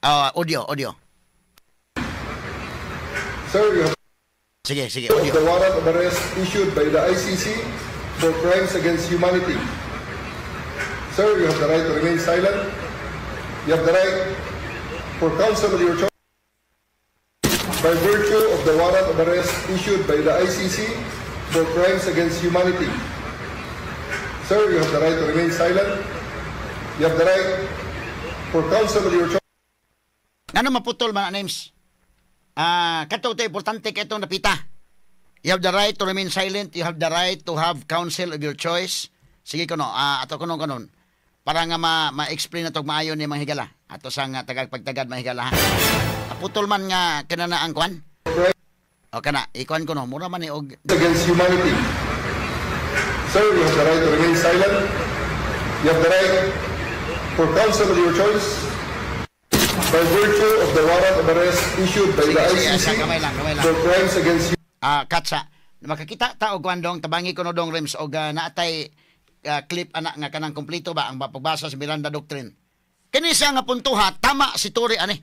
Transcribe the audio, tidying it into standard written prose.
Audio. Sir, you have Sige, the audio. warrant of arrest issued by the ICC for crimes against humanity. Sir, you have the right to remain silent. You have the right for counsel of your choice by virtue of the warrant of arrest issued by the ICC for crimes against humanity. Sir, you have the right to remain silent. You have the right for counsel of your choice. Ano maputol man names? Kato ito, importante ka itong napita. You have the right to remain silent. You have the right to have counsel of your choice. Sige ko no, ato ko kanon. Para nga ma-explain na itong maayon ni mga higala. Ato sa nga tagagpagtagad mga higala ha. Putol man nga kanana ang kwan. O kana, ikuan ko no, mura man ni og Against humanity. Sir, you have the right to remain silent. You have the right for counsel of your choice by virtue of the warrant of arrest issued by the ICC kamay lang. for crimes against humanity. Katsa, makakita ta og kwan dong, tabangi ko no dong Rems og naatay clip anak nga kanang kompleto ba ang pagbasa sa Miranda Doctrine. Kini siya nga puntuha, tama si Tory ani.